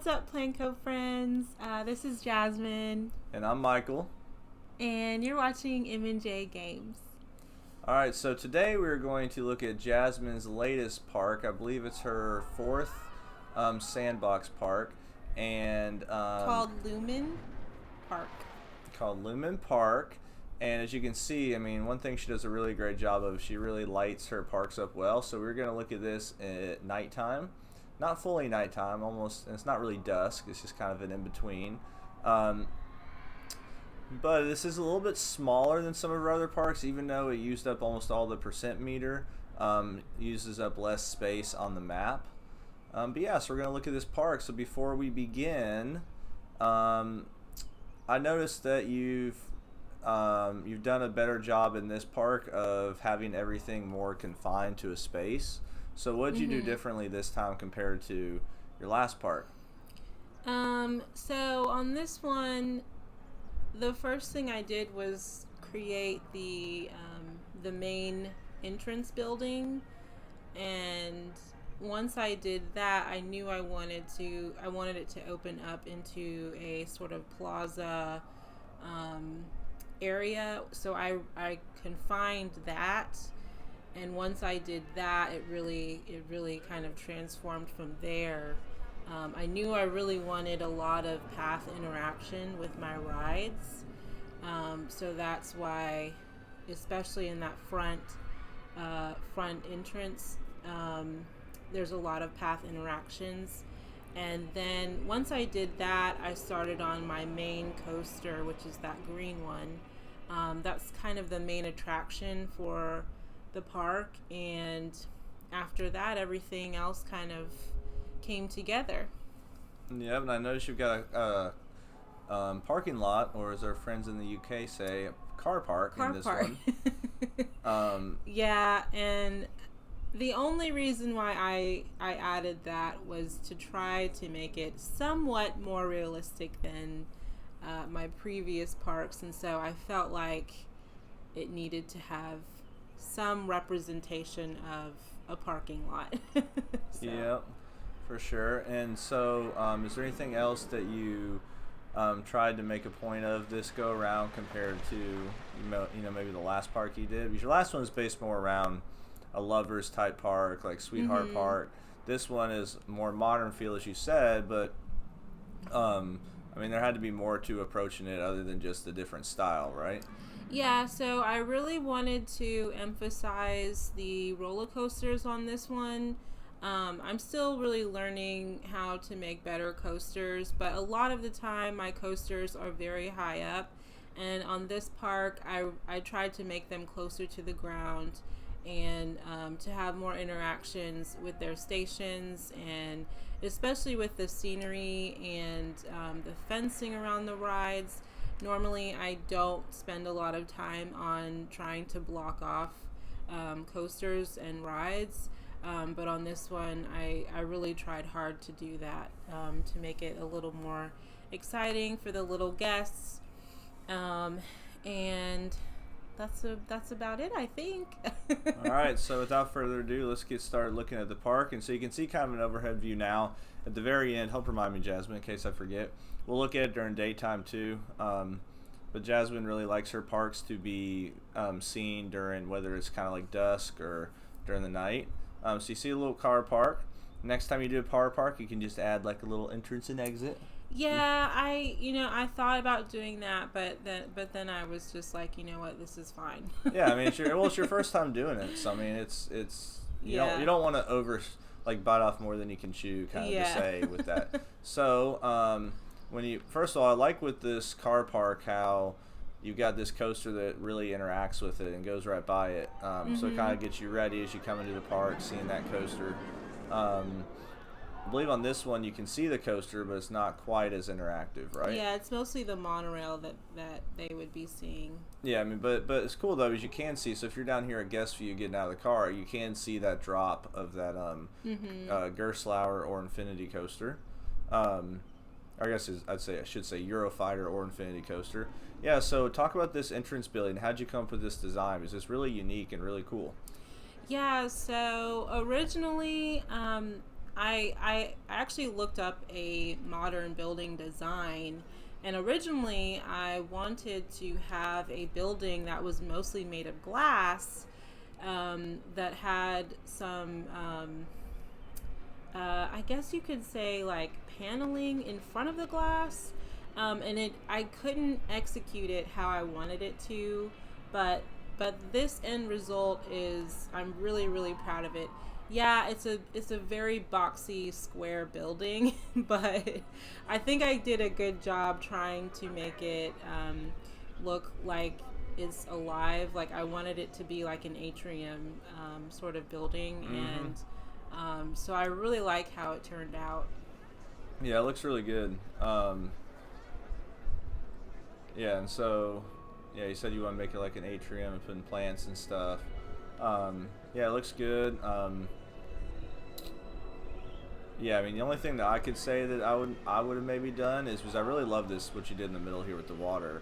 what's up, Planco friends? This is Jasmine, And I'm Michael. and you're watching M&J Games. Alright, so today we're going to look at Jasmine's latest park. I believe it's her fourth sandbox park. And Called Lumen Park. called Lumen Park. And as you can see, I mean, one thing she does a really great job of, she really lights her parks up well. So we're going to look at this at nighttime. Not fully nighttime, almost. It's not really dusk. It's just kind of an in-between. But this is a little bit smaller than some of our other parks, even though it used up almost all the percent meter. Uses up less space on the map. But yeah, so we're going to look at this park. So before we begin, I noticed that you've done a better job in this park of having everything more confined to a space. So what did you do differently this time compared to your last park? So on this one, the first thing I did was create the main entrance building, and once I did that, I knew I wanted it to open up into a sort of plaza area. So I confined that, and once I did that, it really kind of transformed from there. I knew I really wanted a lot of path interaction with my rides, so that's why, especially in that front entrance, there's a lot of path interactions. And then once I did that, I started on my main coaster, which is that green one. That's kind of the main attraction for the park, and after that, everything else kind of came together. Yeah, and I noticed you've got a parking lot, or as our friends in the UK say, a car park in this one. Yeah, and the only reason why I added that was to try to make it somewhat more realistic than my previous parks, and so I felt like it needed to have some representation of a parking lot. So. Yep, for sure. And so, is there anything else that you tried to make a point of this go around compared to maybe the last park you did? Because your last one was based more around a lovers type park, like Sweetheart Park. This one is more modern feel, as you said, but I mean, there had to be more to approaching it other than just the different style, right? Yeah, so I really wanted to emphasize the roller coasters on this one. I'm still really learning how to make better coasters, but a lot of the time my coasters are very high up, and on this park I tried to make them closer to the ground, and to have more interactions with their stations, and especially with the scenery and the fencing around the rides. Normally I don't spend a lot of time on trying to block off coasters and rides, but on this one I really tried hard to do that, to make it a little more exciting for the little guests, and that's about it, I think. All right, so without further ado, let's get started looking at the park. And so you can see kind of an overhead view now. At the very end, help remind me, Jasmine, in case I forget. We'll look at it during daytime too. But Jasmine really likes her parks to be seen during, whether it's kind of like dusk or during the night. So you see a little car park. Next time you do a car park, you can just add like a little entrance and exit. Yeah, I thought about doing that, but then I was just like, you know what, this is fine. Yeah, I mean, it's your first time doing it, so I mean, it's you don't want to bite off more than you can chew, kind of to say with that. So first of all, I like with this car park how you've got this coaster that really interacts with it and goes right by it, so it kind of gets you ready as you come into the park, seeing that coaster. I believe on this one you can see the coaster, but it's not quite as interactive, right? Yeah, it's mostly the monorail that they would be seeing. Yeah, I mean, but it's cool though, as you can see. So if you're down here at guest view getting out of the car, you can see that drop of that Gerstlauer or Infinity coaster. I guess I should say Eurofighter or Infinity coaster. Yeah. So talk about this entrance building. How'd you come up with this design? Is this really unique and really cool? Yeah. So originally, I actually looked up a modern building design, and originally I wanted to have a building that was mostly made of glass, that had some, I guess you could say, like paneling in front of the glass, and I couldn't execute it how I wanted it to, but this end result is, I'm really really proud of it. Yeah, it's a very boxy square building, but I think I did a good job trying to make it, look like it's alive. Like I wanted it to be like an atrium, sort of building, Mm-hmm. and so I really like how it turned out. Yeah, it looks really good. Yeah, and so, yeah, you said you want to make it like an atrium and put in plants and stuff. Yeah, it looks good. Yeah, I mean, the only thing that I could say that I would have maybe done is, was I really love this, what you did in the middle here with the water.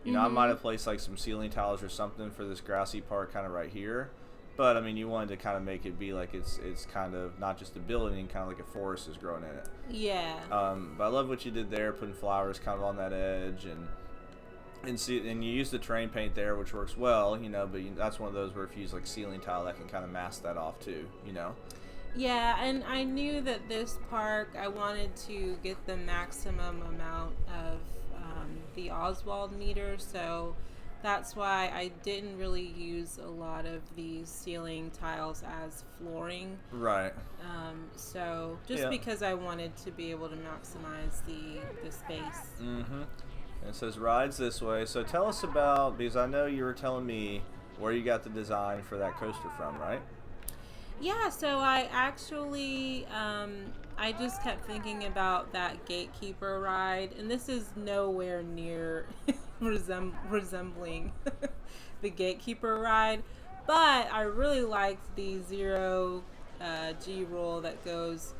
You know, I might Mm-hmm. have placed like some ceiling tiles or something for this grassy part kind of right here. But I mean, you wanted to kind of make it be like it's kind of not just a building, kind of like a forest is growing in it. Yeah. But I love what you did there, putting flowers kind of on that edge, and you use the terrain paint there, which works well, you know. But that's one of those where if you use like ceiling tile, that can kind of mask that off too, you know. Yeah, and I knew that this park, I wanted to get the maximum amount of, the Oswald meter, so that's why I didn't really use a lot of these ceiling tiles as flooring. Right. So just Yeah. because I wanted to be able to maximize the space. Mm-hmm. And it says rides this way. So tell us about, because I know you were telling me where you got the design for that coaster from, right? Yeah, so I actually, I just kept thinking about that gatekeeper ride, and this is nowhere near resembling the gatekeeper ride, but I really liked the zero, G roll that goes,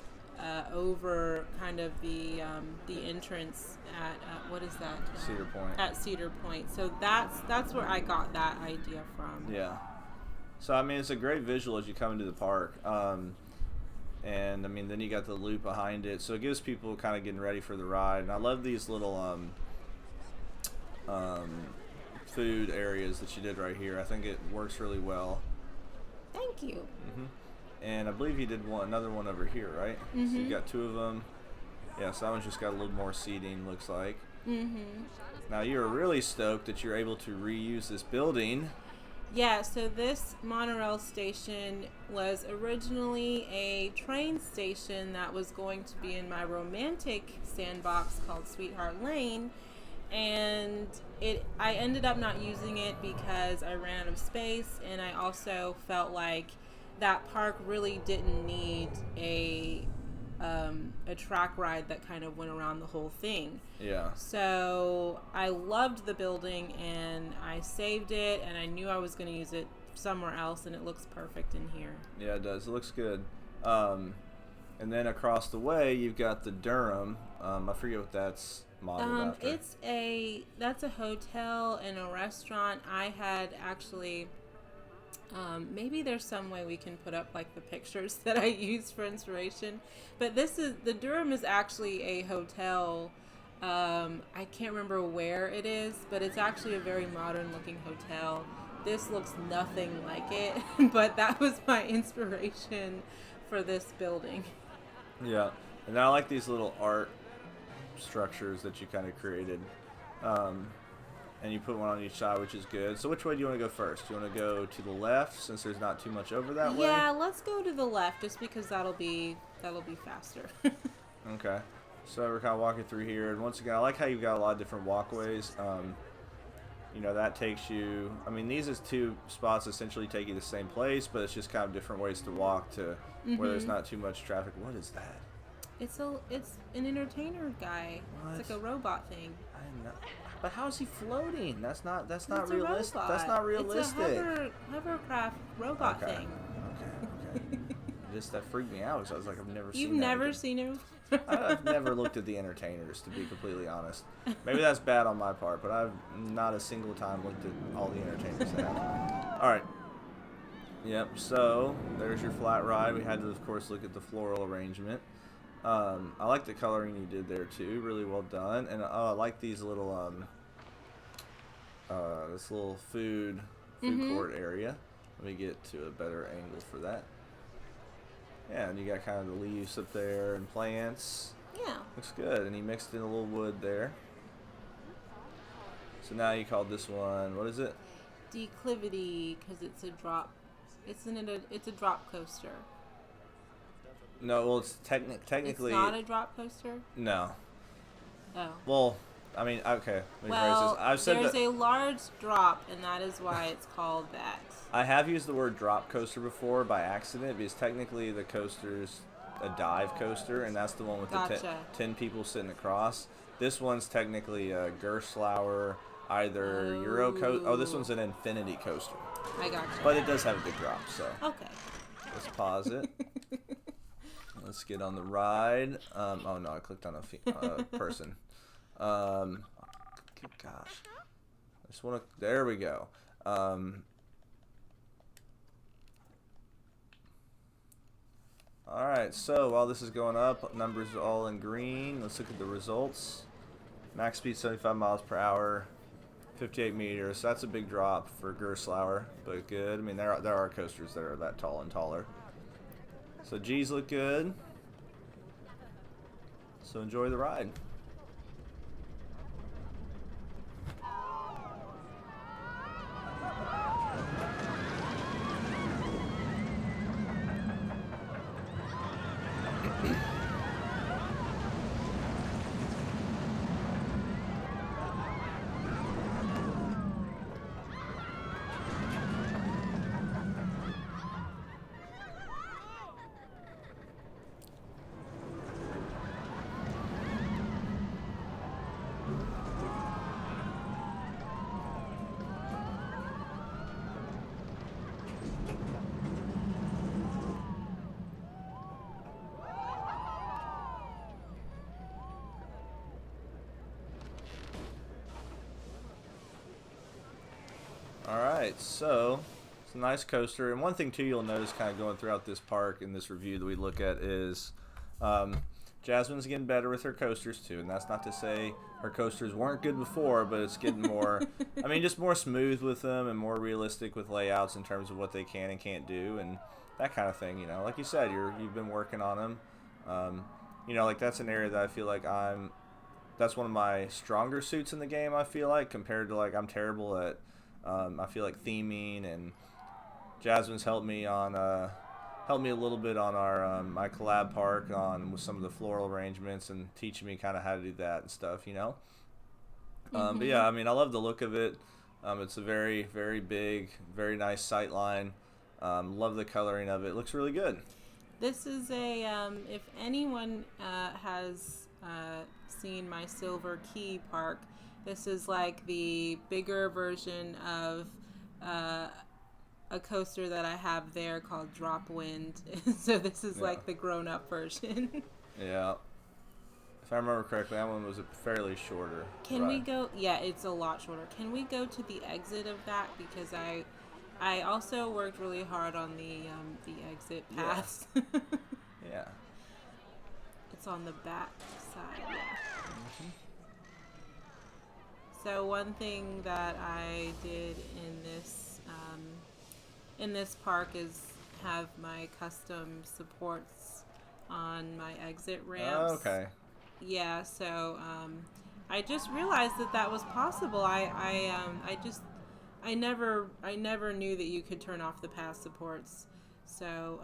over kind of the entrance at, what is that? Cedar Point. At Cedar Point. So that's where I got that idea from. Yeah. So I mean, it's a great visual as you come into the park, and I mean, then you got the loop behind it, so it gives people kind of getting ready for the ride. And I love these little um, food areas that you did right here. I think it works really well. Thank you. Hmm. And I believe you did another one over here, right? So you got two of them. Yeah, so that one's just got a little more seating, looks like. Now you're really stoked that you're able to reuse this building. Yeah, so this monorail station was originally a train station that was going to be in my romantic sandbox called Sweetheart Lane, and I ended up not using it because I ran out of space, and I also felt like that park really didn't need a track ride that kind of went around the whole thing. Yeah. So I loved the building, and I saved it, and I knew I was going to use it somewhere else, and it looks perfect in here. Yeah, it does. It looks good. And then across the way, you've got the Durham. I forget what that's modeled after. That's a hotel and a restaurant. I had actually, maybe there's some way we can put up like the pictures that I used for inspiration. But the Durham is actually a hotel. I can't remember where it is, but it's actually a very modern looking hotel. This looks nothing like it, but that was my inspiration for this building. Yeah, and I like these little art structures that you kind of created. And you put one on each side, which is good. So which way do you want to go first? Do you want to go to the left since there's not too much over that way? Yeah, let's go to the left just because that'll be faster. Okay. So we're kind of walking through here, and once again, I like how you've got a lot of different walkways. You know, that takes you. I mean, these is two spots essentially take you to the same place, but it's just kind of different ways to walk to where there's not too much traffic. What is that? It's an entertainer guy. What? It's like a robot thing. I know. But how is he floating? That's not It's realistic. a robot. That's not realistic. It's a hovercraft robot Okay. thing. Okay. That freaked me out. So I was like, I've never seen. You've that never again. seen it? I've never looked at the entertainers, to be completely honest. Maybe that's bad on my part, but I've not a single time looked at all the entertainers they have. All right. Yep. So there's your flat ride. We had to, of course, look at the floral arrangement. I like the coloring you did there too. Really well done. And I like these little this little food court area. Let me get to a better angle for that. Yeah, and you got kind of the leaves up there and plants. Yeah. Looks good. And he mixed in a little wood there. So now you called this one, what is it? Declivity, because it's a drop. It's a drop coaster. No, well, it's technically. It's not a drop coaster? No. Oh. Well, I mean, okay. Let me phrase this. I've said there's that a large drop, and that is why it's called that. I have used the word drop coaster before by accident because technically the coaster's a dive coaster, and that's the one with Gotcha. the 10 people sitting across. This one's technically a Gerstlauer, either Euro coaster. Oh, this one's an infinity coaster. I gotcha. But it does have a big drop, so. Okay. Let's pause it. Let's get on the ride. Oh no, I clicked on a person. Gosh, I just want to. There we go. All right. So while this is going up, numbers are all in green. Let's look at the results. Max speed 75 miles per hour, 58 meters. So that's a big drop for Gerstlauer, but good. I mean, there are coasters that are that tall and taller. So G's look good. So enjoy the ride. Alright, so it's a nice coaster. And one thing, too, you'll notice kind of going throughout this park in this review that we look at is Jasmine's getting better with her coasters, too. And that's not to say her coasters weren't good before, but it's getting more, I mean, just more smooth with them and more realistic with layouts in terms of what they can and can't do and that kind of thing. You know, like you said, you've been working on them. You know, like that's an area that I feel like that's one of my stronger suits in the game, I feel like, compared to like I'm terrible at I feel like theming, and Jasmine's helped me a little bit on our my collab park with some of the floral arrangements and teaching me kind of how to do that and stuff, you know. But yeah, I mean, I love the look of it. It's a very, very big, very nice sight line. Love the coloring of it. It looks really good. This is a if anyone has seen my Silver Key park, this is like the bigger version of a coaster that I have there called Drop Wind. So this is like the grown-up version. Yeah. If I remember correctly, that one was a fairly shorter. Can we go? Yeah, it's a lot shorter. Can we go to the exit of that? Because I also worked really hard on the exit paths. Yeah. It's on the back side. Yeah. So one thing that I did in this park is have my custom supports on my exit ramps. Oh, okay. Yeah, so I just realized that was possible. I never knew that you could turn off the path supports. So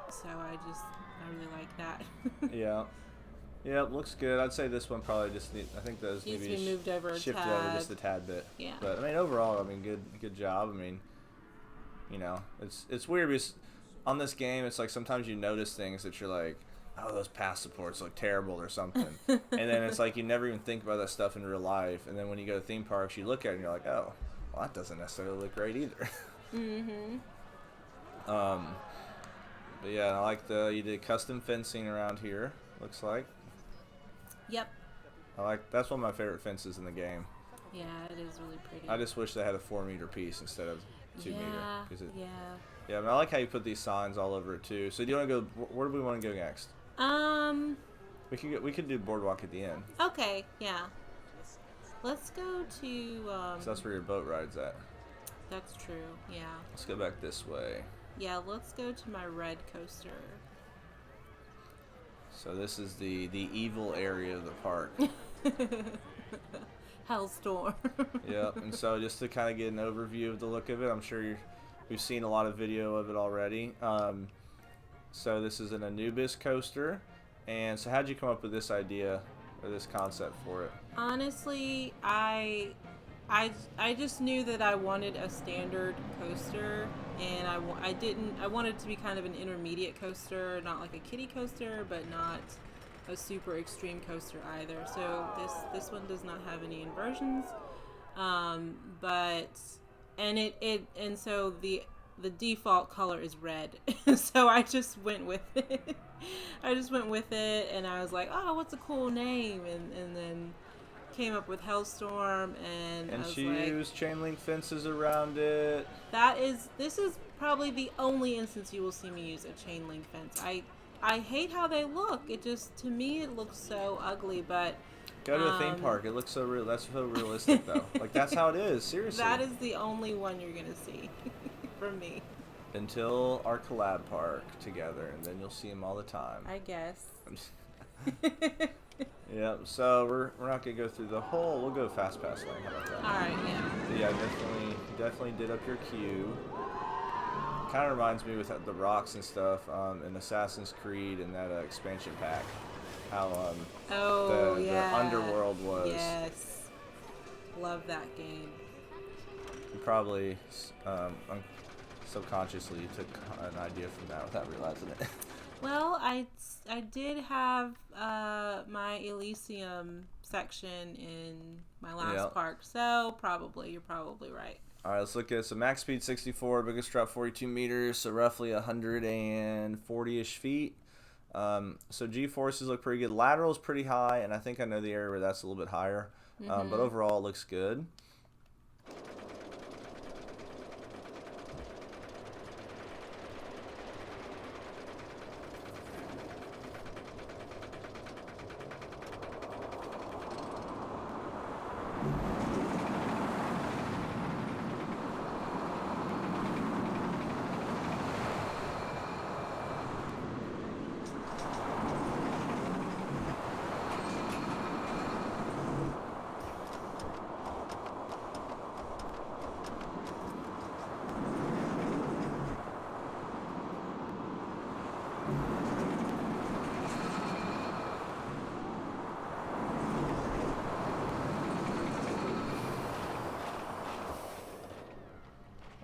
so I really like that. Yeah. Yeah, it looks good. I'd say this one probably just I think those needs maybe to be moved over shifted over just a tad bit. Yeah. But I mean, overall, I mean, good job. I mean, you know, it's weird because on this game, it's like sometimes you notice things that you're like, oh, those path supports look terrible or something, and then it's like you never even think about that stuff in real life, and then when you go to theme parks, you look at it and you're like, oh, well, that doesn't necessarily look great either. But yeah, I like you did custom fencing around here. Looks like. Yep. That's one of my favorite fences in the game. Yeah, it is really pretty. I just wish they had a 4-meter piece instead of meter. Yeah. Yeah, I mean, I like how you put these signs all over it too. So do you want to go? Where do we want to go next? We could do boardwalk at the end. Okay. Yeah. Let's go to. So that's where your boat ride's at. That's true. Yeah. Let's go back this way. Yeah. Let's go to my red coaster. So this is the evil area of the park. Hellstorm. Yep. And so just to kind of get an overview of the look of it, I'm sure we've seen a lot of video of it already. So this is an Anubis coaster. And so how'd you come up with this idea or this concept for it? Honestly, I just knew that I wanted a standard coaster, and I wanted it to be kind of an intermediate coaster, not like a kiddie coaster, but not a super extreme coaster either. So this one does not have any inversions, so the default color is red. So I just went with it. And I was like, oh, what's a cool name? And then came up with Hellstorm, and I was she like, used chain link fences around it. This is probably the only instance you will see me use a chain link fence. I hate how they look. It just, to me, it looks so ugly, but go to a theme park. It looks so real. That's so realistic, though. Like, that's how it is. Seriously. That is the only one you're gonna see from me. Until our collab park together, and then you'll see them all the time. I guess. Yep. So we're not gonna go through the whole. We'll go fast pass lane. How about that? All right. Yeah. But yeah, definitely did up your queue. Kind of reminds me with the rocks and stuff in Assassin's Creed and that expansion pack. How the underworld was. Yes. Love that game. You probably subconsciously you took an idea from that without realizing it. Well, I did have my Elysium section in my last park, so you're probably right. All right, let's look at so max speed 64, biggest drop 42 meters, so roughly 140-ish feet. So G-forces look pretty good. Lateral is pretty high, and I think I know the area where that's a little bit higher. But overall, it looks good.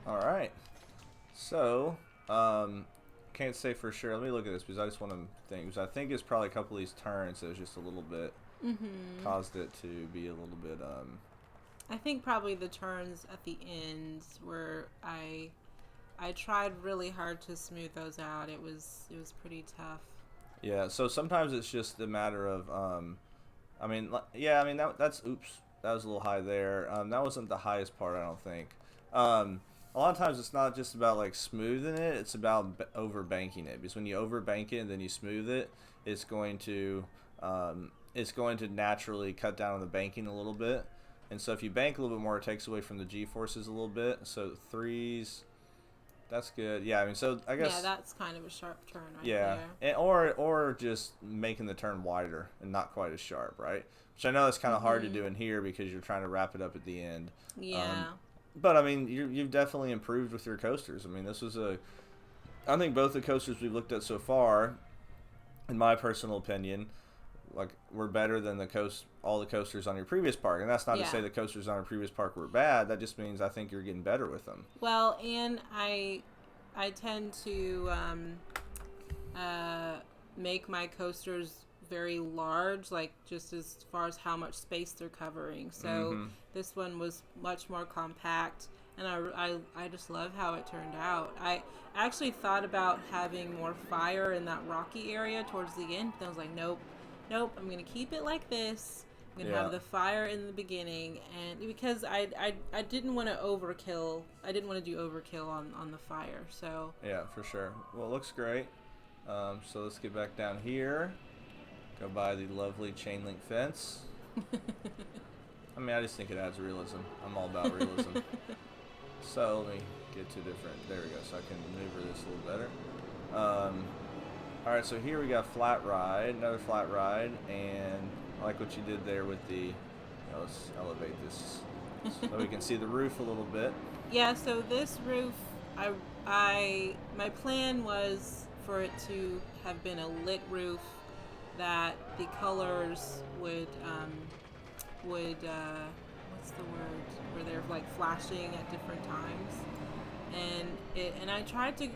Alright, so, can't say for sure. Let me look at this because I just want to think. Because I think it's probably a couple of these turns that was just a little bit, caused it to be a little bit, I think probably the turns at the end where I tried really hard to smooth those out. It was pretty tough. Yeah, so sometimes it's just a matter of, that's, oops, that was a little high there. That wasn't the highest part, I don't think. A lot of times it's not just about like smoothing it, it's about over banking it, because when you over bank it and then you smooth it, it's going to naturally cut down on the banking a little bit. And so if you bank a little bit more, it takes away from the G-forces a little bit. So threes, that's good. Yeah, I mean, so I guess, yeah, that's kind of a sharp turn right there. And, or just making the turn wider and not quite as sharp, right? Which I know that's kind of hard to do in here because you're trying to wrap it up at the end. Yeah. But, I mean, you've definitely improved with your coasters. I mean, I think both the coasters we've looked at so far, in my personal opinion, like, were better than all the coasters on your previous park. And that's not to say the coasters on your previous park were bad. That just means I think you're getting better with them. Well, and I tend to make my coasters very large, like just as far as how much space they're covering. So this one was much more compact, and I just love how it turned out. I actually thought about having more fire in that rocky area towards the end, but I was like, nope, I'm gonna keep it like this, I'm gonna have the fire in the beginning, and because I didn't want to overkill. I didn't want to do overkill on the fire. So yeah, for sure. Well, it looks great. So let's get back down here. Go by the lovely chain link fence. I mean, I just think it adds realism. I'm all about realism. So let me get to different. There we go. So I can maneuver this a little better. All right. So here we got flat ride, another flat ride, and I like what you did there with the. Let's elevate this so we can see the roof a little bit. Yeah. So this roof, my plan was for it to have been a lit roof that the colors would what's the word, where they're like flashing at different times, and I tried to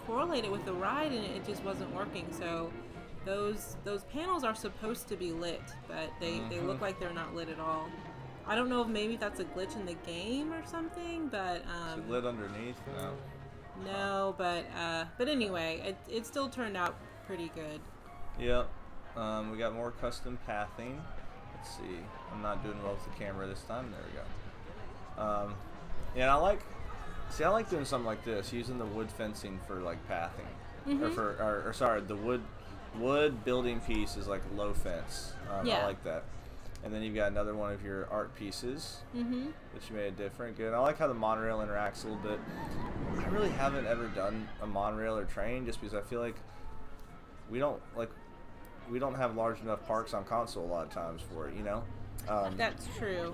correlate it with the ride, and it just wasn't working. So those panels are supposed to be lit, but they look like they're not lit at all. I don't know if maybe that's a glitch in the game or something, but Is it lit underneath? no, but anyway, it still turned out pretty good. Yep. We got more custom pathing. Let's see. I'm not doing well with the camera this time. There we go. Yeah, I like doing something like this, using the wood fencing for like pathing, or sorry, the wood building piece is like low fence. I like that. And then you've got another one of your art pieces that you made different. Good. I like how the monorail interacts a little bit. I really haven't ever done a monorail or train just because I feel like we don't have large enough parks on console a lot of times for it, you know? That's true.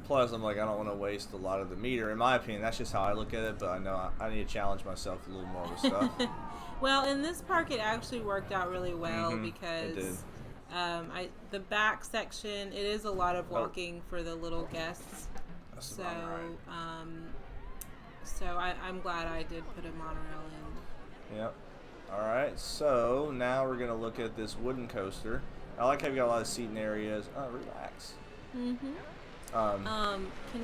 Plus, I'm like, I don't want to waste a lot of the meter. In my opinion, that's just how I look at it, but I know I need to challenge myself a little more with stuff. Well, in this park, it actually worked out really well because the back section, it is a lot of walking for the little guests. That's so I'm glad I did put a monorail in. Yep. All right, so now we're gonna look at this wooden coaster. I like how you got a lot of seating areas. Oh, relax. Can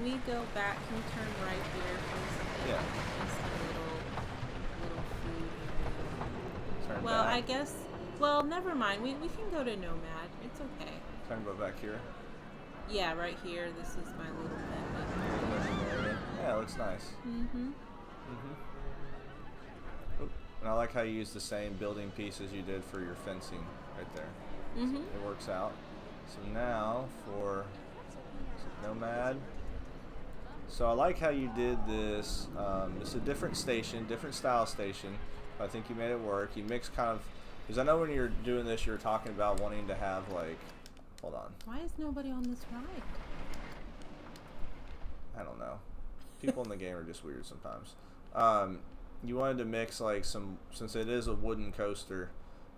we go back? Can we turn right there for a second? Yeah. Just a little food area. Turn Well, back. I guess. Well, never mind. We can go to Nomad. It's okay. Turn about back here. Yeah, right here. This is my little bed. Yeah, it looks nice. Oop. And I like how you use the same building pieces you did for your fencing right there. So it works out. So now for Nomad. So I like how you did this. It's a different station, different style station. I think you made it work. You mix kind of, because I know when you're doing this, you were talking about wanting to have like, hold on. Why is nobody on this ride? I don't know. People in the game are just weird sometimes. You wanted to mix like some, since it is a wooden coaster,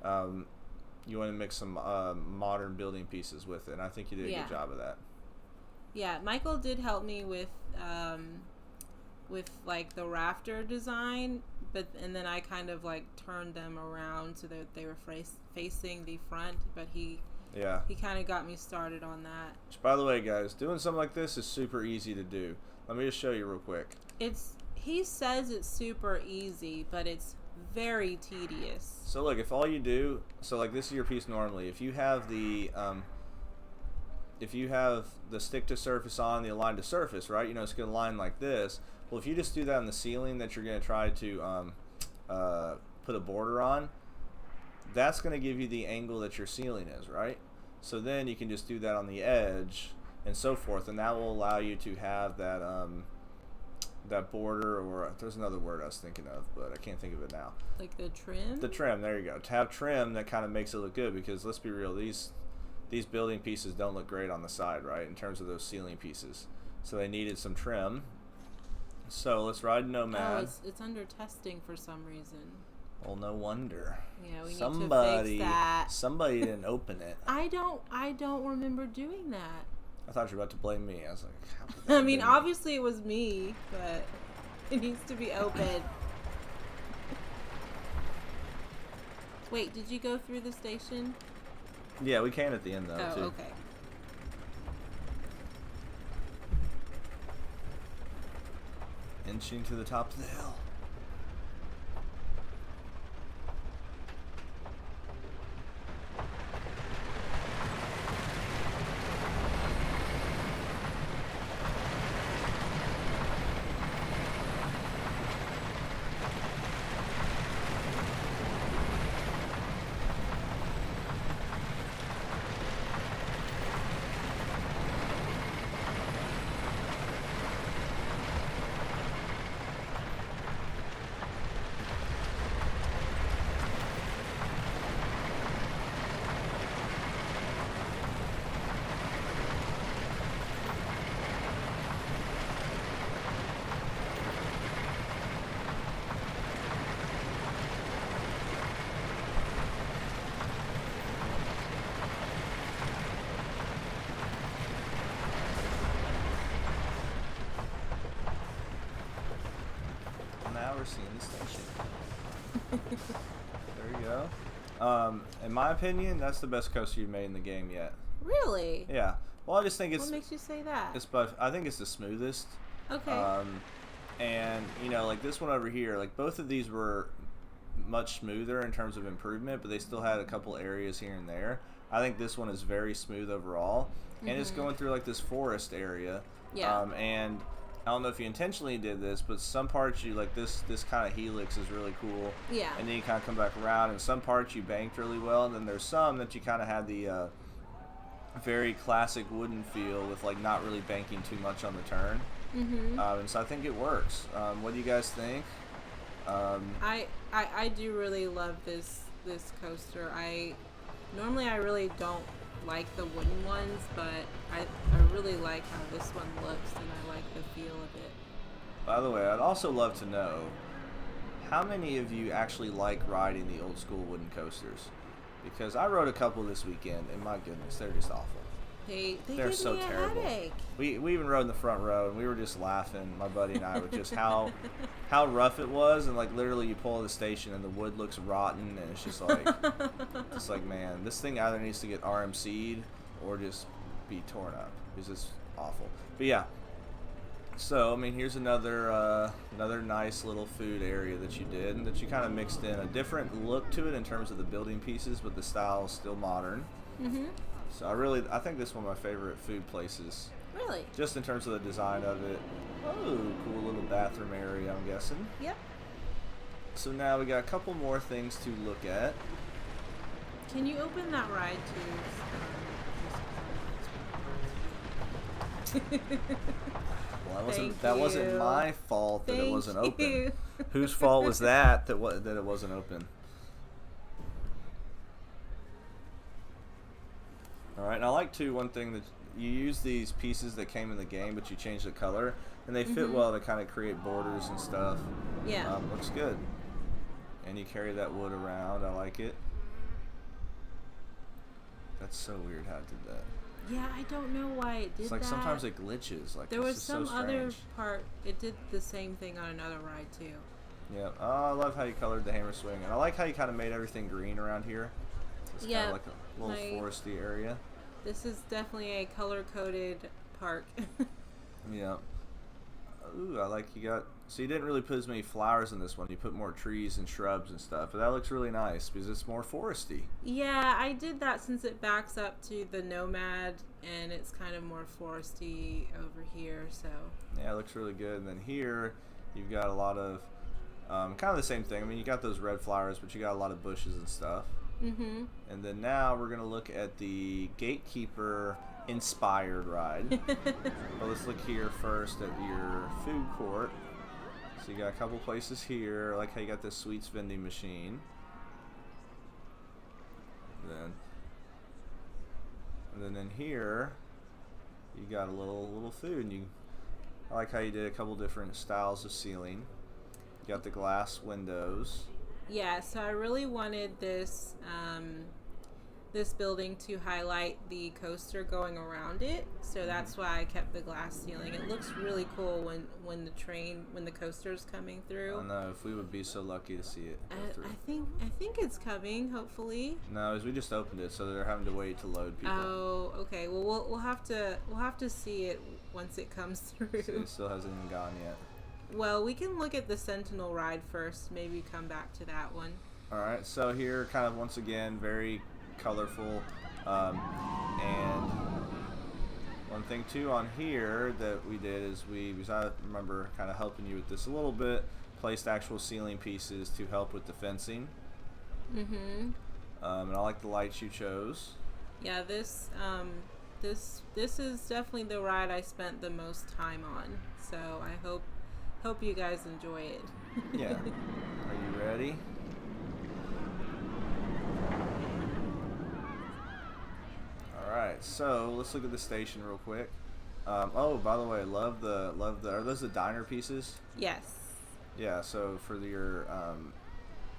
you want to mix some modern building pieces with it. And I think you did a good job of that. Yeah, Michael did help me with like the rafter design, and then I kind of like turned them around so that they were facing the front. But he kind of got me started on that. Which, by the way, guys, doing something like this is super easy to do. Let me just show you real quick. He says it's super easy, but it's very tedious. So look, if all you do, so like this is your piece normally. If you have the stick to surface on, the align to surface, right? You know, it's going to line like this. Well, if you just do that on the ceiling that you're going to try to put a border on, that's going to give you the angle that your ceiling is, right? So then you can just do that on the edge and so forth, and that will allow you to have that that border, or there's another word I was thinking of, but I can't think of it now. Like the trim? The trim, there you go. To have trim that kind of makes it look good, because let's be real, these building pieces don't look great on the side, right, in terms of those ceiling pieces. So they needed some trim. So let's ride Nomad. Oh, it's under testing for some reason. Well, no wonder. Yeah, we need to fix that. Somebody didn't open it. I don't remember doing that. I thought you were about to blame me. I was like, how could that I have mean, been obviously it was me, but it needs to be open. Wait, did you go through the station? Yeah, we can at the end though, oh, too. Okay. Inching to the top of the hill. we're seeing the station. There you go. In my opinion, that's the best coaster you've made in the game yet. Really? Yeah. Well, I just think it's. What makes you say that? I think it's the smoothest. Okay. And you know, like this one over here, like both of these were much smoother in terms of improvement, but they still had a couple areas here and there. I think this one is very smooth overall, and it's going through like this forest area. Yeah. And I don't know if you intentionally did this, but some parts you like this kind of helix is really cool. Yeah. And then you kind of come back around, and some parts you banked really well, and then there's some that you kind of had the very classic wooden feel with like not really banking too much on the turn. And so I think it works. What do you guys think? I do really love this coaster. Normally I really don't like the wooden ones, but I really like how this one looks, and I like the feel of it. By the way, I'd also love to know how many of you actually like riding the old school wooden coasters, because I rode a couple this weekend, and my goodness, they're just awful. They're so terrible. Headache. We even rode in the front row, and we were just laughing, my buddy and I, with just how rough it was, and like literally you pull the station and the wood looks rotten, and it's just like man, this thing either needs to get RMC'd or just be torn up because it's awful. But yeah, so I mean, here's another nice little food area that you did, and that you kind of mixed in a different look to it in terms of the building pieces, but the style is still modern. So I think this is one of my favorite food places. Really? Just in terms of the design of it. Oh, cool little bathroom area, I'm guessing. Yep. So now we got a couple more things to look at. Can you open that ride too? Well, that wasn't my fault that it wasn't open. Whose fault was that it wasn't open? All right, and I like too, one thing that you use these pieces that came in the game, but you change the color, and they fit well to kind of create borders and stuff. Yeah. Looks good. And you carry that wood around. I like it. That's so weird how it did that. Yeah, I don't know why it did that. It's like sometimes it glitches. Like there was some so other part. It did the same thing on another ride too. Yeah. Oh, I love how you colored the hammer swing, and I like how you kind of made everything green around here. It's kind of like a little foresty area. This is definitely a color-coded park. Yeah. Ooh, I like you got... So you didn't really put as many flowers in this one. You put more trees and shrubs and stuff. But that looks really nice because it's more foresty. Yeah, I did that since it backs up to the Nomad, and it's kind of more foresty over here, so... Yeah, it looks really good. And then here, you've got a lot of... kind of the same thing. I mean, you got those red flowers, but you got a lot of bushes and stuff. And then now we're going to look at the Gatekeeper inspired ride. Well, let's look here first at your food court. So you got a couple places here. I like how you got this sweets vending machine. And then in here, you got a little food. And I like how you did a couple different styles of ceiling. You got the glass windows. Yeah, so I really wanted this this building to highlight the coaster going around it, so that's why I kept the glass ceiling. It looks really cool when the coaster's coming through. I don't know if we would be so lucky to see it go through. I think it's coming, hopefully. No, as we just opened it, so they're having to wait to load people. Oh, okay. Well, we'll have to see it once it comes through. So it still hasn't even gone yet. Well, we can look at the Sentinel ride first. Maybe come back to that one. All right. So here, kind of once again, very colorful. And one thing too on here that we did is because I remember kind of helping you with this a little bit, placed actual ceiling pieces to help with the fencing. And I like the lights you chose. Yeah, this is definitely the ride I spent the most time on. So I hope you guys enjoy it. Yeah. Are you ready? Alright, so let's look at the station real quick. Oh, by the way, love the are those the diner pieces? Yes. Yeah, so for your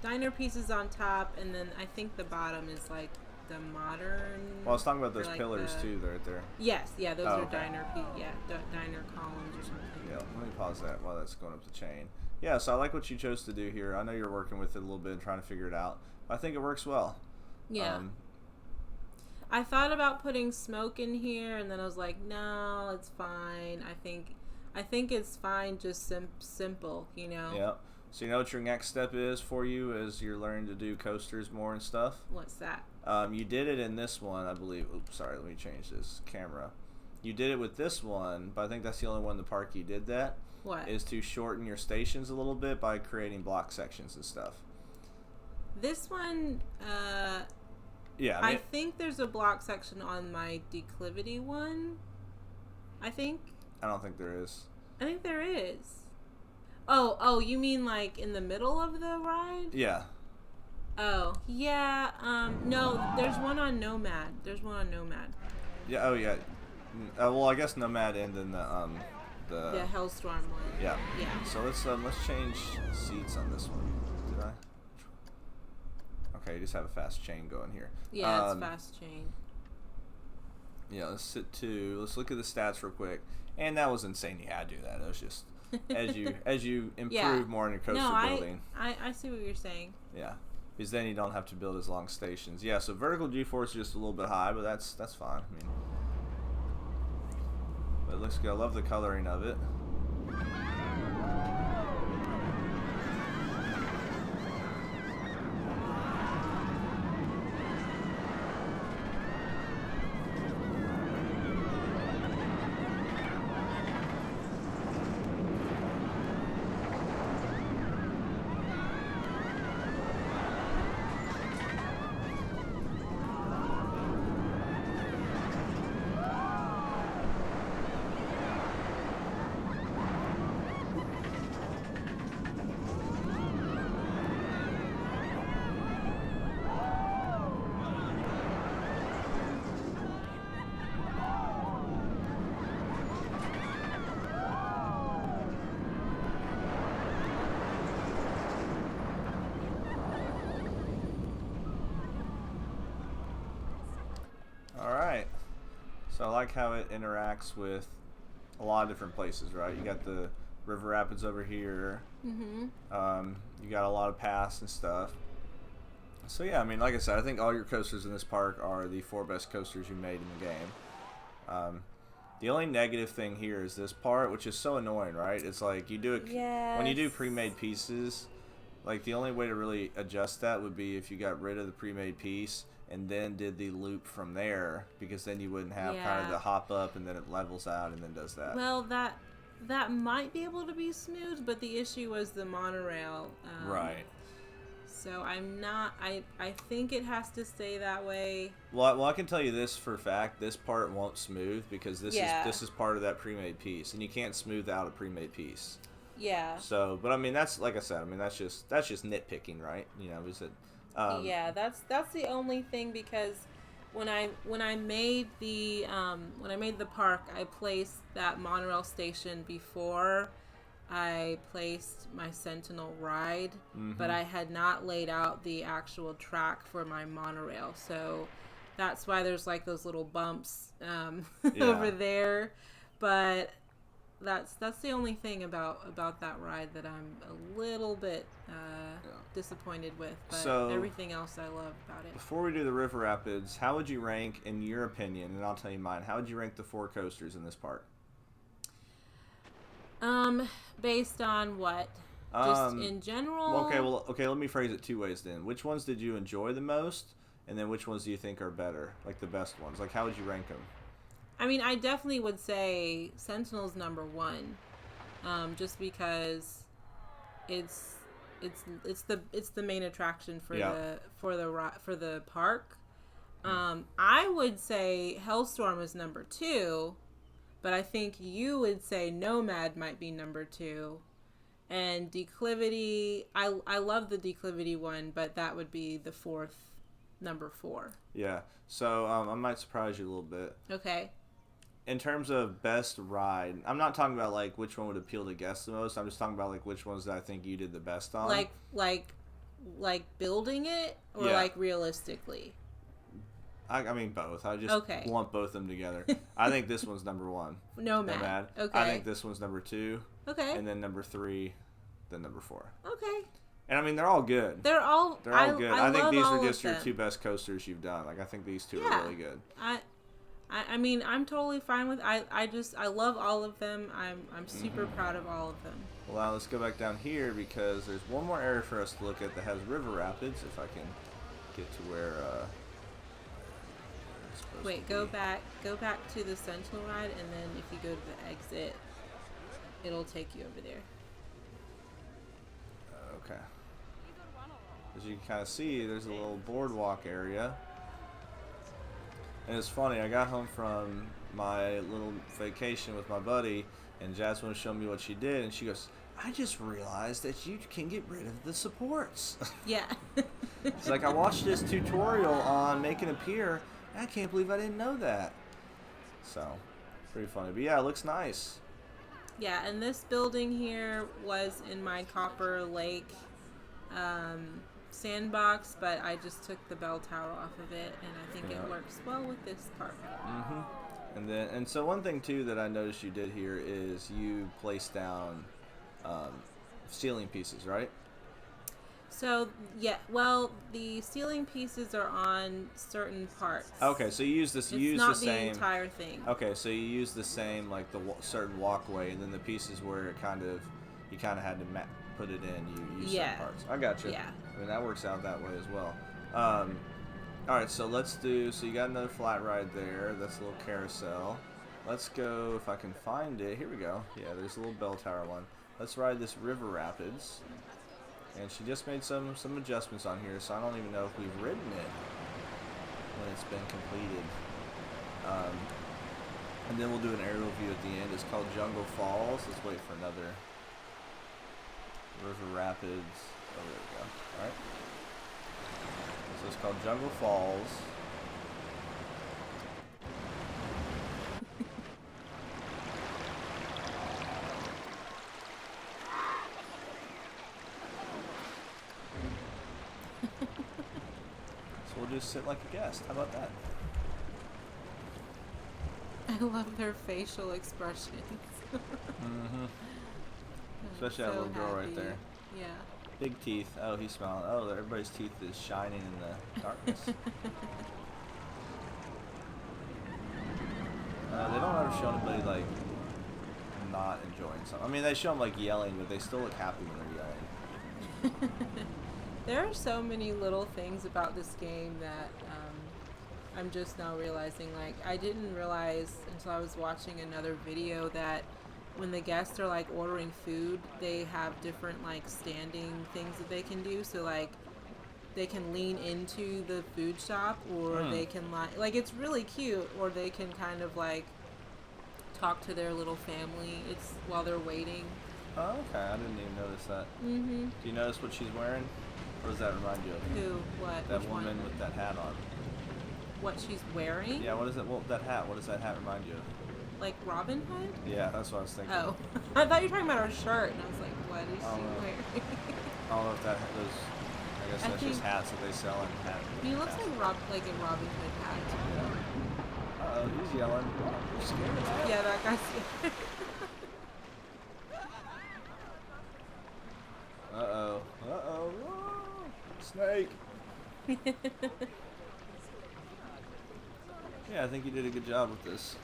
diner pieces on top, and then I think the bottom is like the modern. Well, I was talking about those like pillars too, right there. Yes, yeah, those are okay. diner diner columns or something. Yeah, let me pause that while that's going up the chain. Yeah, so I like what you chose to do here. I know you're working with it a little bit and trying to figure it out. I think it works well. Yeah. I thought about putting smoke in here, and then I was like, no, it's fine. I think it's fine, just simple, you know. Yeah. So you know what your next step is for you as you're learning to do coasters more and stuff? What's that? You did it in this one, I believe. Oops, sorry, let me change this camera. You did it with this one, but I think that's the only one in the park you did that. What? Is to shorten your stations a little bit by creating block sections and stuff. This one, yeah, I think there's a block section on my declivity one. I don't think there is. I think there is. Oh, you mean like in the middle of the ride? Yeah. Oh, yeah. No, there's one on Nomad. Yeah. Oh, yeah. Well, I guess Nomad and then the Hellstorm one. Yeah. Yeah. So let's change seats on this one. Did I? Okay, you just have a fast chain going here. Yeah, it's fast chain. Yeah, let's look at the stats real quick. And that was insane. You had to do that. It was just as you improve more on your coaster building. I see what you're saying. Yeah. Because then you don't have to build as long stations. Yeah, so vertical G-force is just a little bit high, but that's fine. I mean, but it looks good. I love the coloring of it. So I like how it interacts with a lot of different places, right? You got the river rapids over here. Mm-hmm. You got a lot of paths and stuff. So yeah, I mean, like I said, I think all your coasters in this park are the 4 best coasters you made in the game. The only negative thing here is this part, which is so annoying, right? It's like you do it when you do pre-made pieces. Like the only way to really adjust that would be if you got rid of the pre-made piece and then did the loop from there, because then you wouldn't have kind of the hop up and then it levels out and then does that. Well, that might be able to be smooth, but the issue was the monorail. Right. So I think it has to stay that way. Well, I can tell you this for a fact: this part won't smooth because this is part of that pre-made piece, and you can't smooth out a pre-made pice. Yeah. So, but I mean, that's like I said. I mean, that's just nitpicking, right? You know, is it? Yeah, that's the only thing, because when I made the park, I placed that monorail station before I placed my Sentinel ride, but I had not laid out the actual track for my monorail, so that's why there's like those little bumps over there. But that's the only thing about that ride that I'm a little bit disappointed with, but so, everything else I love about it. Before we do the river rapids, how would you rank, in your opinion, and I'll tell you mine, how would you rank the 4 coasters in this park? Based on what? Just in general? Okay, let me phrase it 2 ways then. Which ones did you enjoy the most, and then which ones do you think are better, like the best ones? Like, how would you rank them? I mean, I definitely would say Sentinel's number 1, just because it's the main attraction for the park. I would say Hellstorm is number 2, but I think you would say Nomad might be number 2, and Declivity. I love the Declivity one, but that would be the number 4. Yeah. So I might surprise you a little bit. Okay. In terms of best ride, I'm not talking about like which one would appeal to guests the most. I'm just talking about like which ones that I think you did the best on. Like building it, or like realistically. I mean both. I just Okay. lump both of them together. I think this one's number 1. Nomad. Okay. I think this one's number 2. Okay. And then number 3, then number 4. Okay. And I mean, they're all good. They're all good. I think these are just your 2 best coasters you've done. Like, I think these 2 are really good. I mean, I'm totally fine with. I love all of them. I'm super proud of all of them. Well, now let's go back down here because there's one more area for us to look at that has river rapids. If I can get to where. Wait, go back to the Sentinel ride, and then if you go to the exit, it'll take you over there. Okay. As you can kind of see, there's a little boardwalk area. And it's funny, I got home from my little vacation with my buddy, and Jasmine was showing me what she did, and she goes, I just realized that you can get rid of the supports. Yeah. It's like, I watched this tutorial on making a pier, and I can't believe I didn't know that. So, pretty funny. But yeah, it looks nice. Yeah, and this building here was in my Copper Lake sandbox, but I just took the bell tower off of it, and I think it works well with this park. And so one thing too that I noticed you did here is you placed down ceiling pieces, right? So yeah, well, the ceiling pieces are on certain parts. Okay, so you use this. You use not the same entire thing. Okay, so you use the same, like the certain walkway, and then the pieces where you kind of had to put it in. You use some parts. I got you. Yeah. I mean, that works out that way as well. All right, so let's do. So you got another flat ride there. That's a little carousel. Let's go if I can find it. Here we go. Yeah, there's a little bell tower one. Let's ride this river rapids. And she just made some adjustments on here, so I don't even know if we've ridden it when it's been completed. And then we'll do an aerial view at the end. It's called Jungle Falls. Let's wait for another river rapids. Oh, there we go. All right. So it's called Jungle Falls. We'll just sit like a guest. How about that? I love their facial expressions. Especially that little girl right there. Yeah. Big teeth. Oh, he's smiling. Oh, everybody's teeth is shining in the darkness. They don't ever show anybody like not enjoying something. I mean, they show them like yelling, but they still look happy when they're yelling. There are so many little things about this game that I'm just now realizing. Like, I didn't realize until I was watching another video that when the guests are like ordering food, they have different like standing things that they can do. So like they can lean into the food shop, or they can like it's really cute, or they can kind of like talk to their little family. It's while they're waiting. Oh, okay. I didn't even notice that. Mm-hmm. Do you notice what she's wearing? What does that remind you of? Who? What? That Which woman one? with that hat on. What she's wearing? Yeah, what is it? Well, that hat. What does that hat remind you of? Like Robin Hood? Yeah, that's what I was thinking. Oh. I thought you were talking about her shirt, and I was like, what is she wearing? I don't know if those. I guess that's just hats that they sell in hat. He looks like a Robin Hood hat. Yeah. Uh-oh, he's yelling. You're scared. Yeah, that guy's scared. Uh-oh. Uh-oh. Whoa. Snake. Yeah, I think you did a good job with this.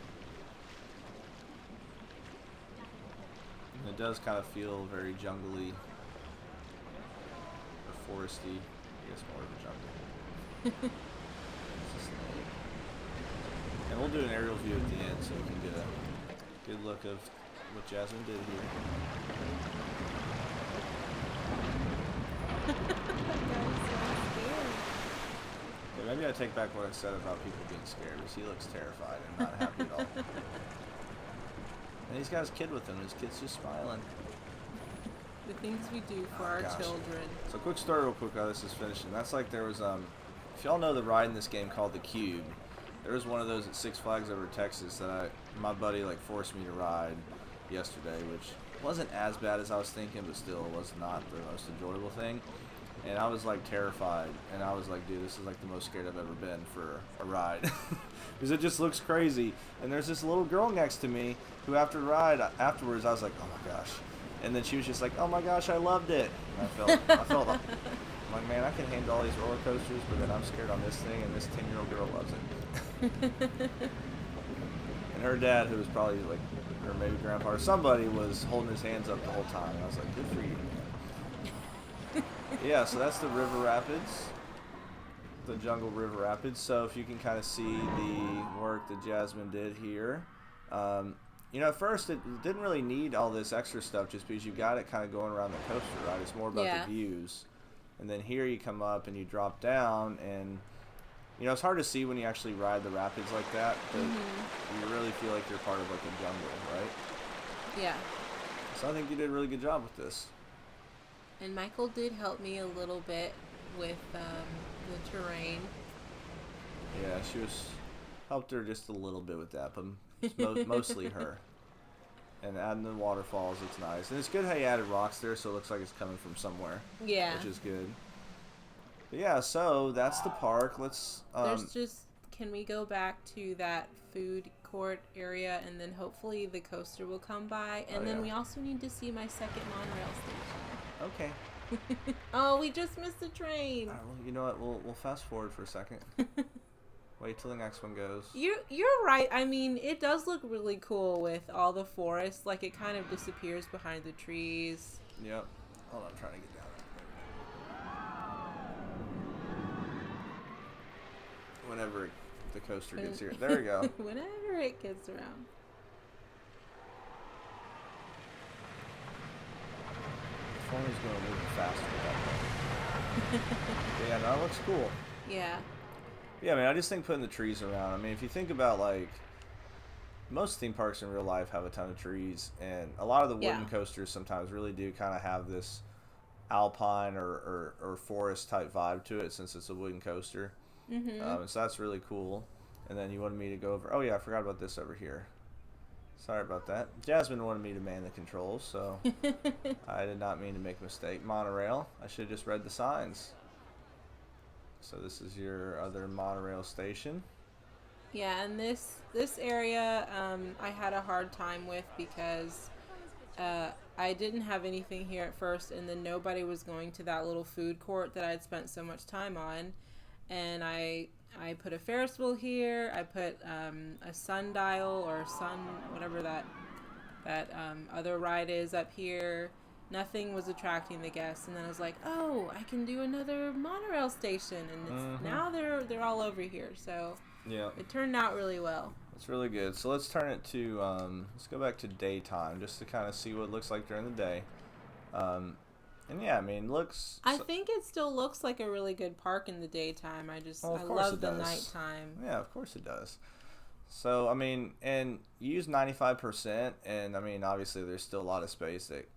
And it does kind of feel very jungly or foresty. I guess more of a jungle. It's a snake. And we'll do an aerial view at the end so we can get a good look of what Jasmine did here. Yeah, maybe I take back what I said about people being scared, because he looks terrified and not happy at all. And he's got his kid with him, and his kid's just smiling. The things we do for our children. So quick story real quick how this is finishing. That's like there was, if y'all know the ride in this game called the Cube, there was one of those at Six Flags over Texas that my buddy like forced me to ride yesterday, which wasn't as bad as I was thinking, but still was not the most enjoyable thing. and I was like terrified, and I was like, dude, this is like the most scared I've ever been for a ride, because it just looks crazy. And there's this little girl next to me who, after the ride, afterwards, I was like, oh my gosh, and then she was just like, oh my gosh, I loved it. And I felt I'm like, man, I can handle all these roller coasters, but then I'm scared on this thing, and this 10-year-old girl loves it. And her dad, who was probably like, or maybe grandpa or somebody, was holding his hands up the whole time. And I was like, good for you, man. Yeah, so that's the River Rapids, the Jungle River Rapids. So if you can kind of see the work that Jasmine did here. You know, at first it didn't really need all this extra stuff just because you got it kind of going around the coaster, right? It's more about the views. And then here you come up and you drop down, and you know, it's hard to see when you actually ride the rapids like that, but you really feel like you're part of like a jungle, right? Yeah. So I think you did a really good job with this. And Michael did help me a little bit with the terrain. Yeah, she helped her just a little bit with that, but it's mostly her. And adding the waterfalls, it's nice. And it's good how you added rocks there, so it looks like it's coming from somewhere. Yeah. Which is good. But yeah, so that's the park. Let's. Can we go back to that food court area, and then hopefully the coaster will come by, and then we also need to see my second monorail station. Okay. Oh, we just missed the train. Well, you know what? We'll fast forward for a second. Wait till the next one goes. You're right. I mean, it does look really cool with all the forest. Like, it kind of disappears behind the trees. Yep. Hold on, I'm trying to get down. Whenever the coaster gets here. There we go. Whenever it gets around. The phone is going a little faster at that point. Yeah, no, it looks cool. Yeah. Yeah, I mean, I just think putting the trees around. I mean, if you think about, like, most theme parks in real life have a ton of trees, and a lot of the wooden coasters sometimes really do kind of have this alpine or forest type vibe to it, since it's a wooden coaster. So that's really cool. And then you wanted me to go over. Oh yeah, I forgot about this over here. Sorry about that. Jasmine wanted me to man the controls, so I did not mean to make a mistake. Monorail. I should have just read the signs. So this is your other monorail station. Yeah, and this area I had a hard time with because I didn't have anything here at first, and then nobody was going to that little food court that I'd spent so much time on. And I put a Ferris wheel here. I put a sundial or whatever that other ride is up here. Nothing was attracting the guests, and then I was like, oh, I can do another monorail station, and now they're all over here. So yeah, it turned out really well. It's really good. So let's turn it to let's go back to daytime just to kind of see what it looks like during the day. And yeah, I mean, I think it still looks like a really good park in the daytime. I love the nighttime. Yeah, of course it does. So, I mean, and you use 95%, and I mean, obviously there's still a lot of space that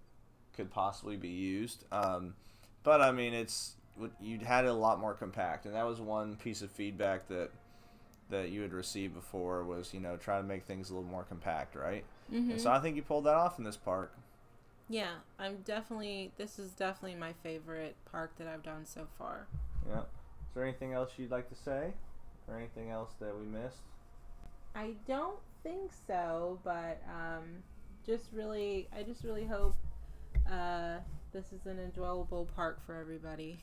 could possibly be used. But I mean, you'd had it a lot more compact, and that was one piece of feedback that you had received before was, you know, trying to make things a little more compact, right? And so I think you pulled that off in this park. Yeah, this is definitely my favorite park that I've done so far. Yeah. Is there anything else you'd like to say? Or anything else that we missed? I don't think so, but I just really hope this is an enjoyable park for everybody.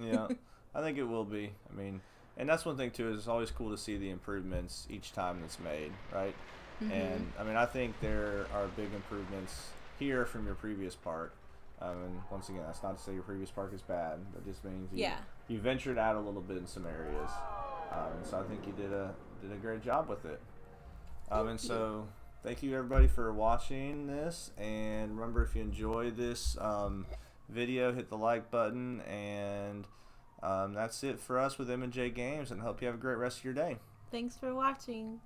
Yeah, I think it will be. I mean, and that's one thing too, is it's always cool to see the improvements each time that's made, right? And I mean, I think there are big improvements here from your previous park. And once again, that's not to say your previous park is bad. That just means you ventured out a little bit in some areas. And so I think you did a great job with it. So thank you everybody for watching this. And remember, if you enjoyed this video, hit the like button. And that's it for us with M&J Games. And I hope you have a great rest of your day. Thanks for watching.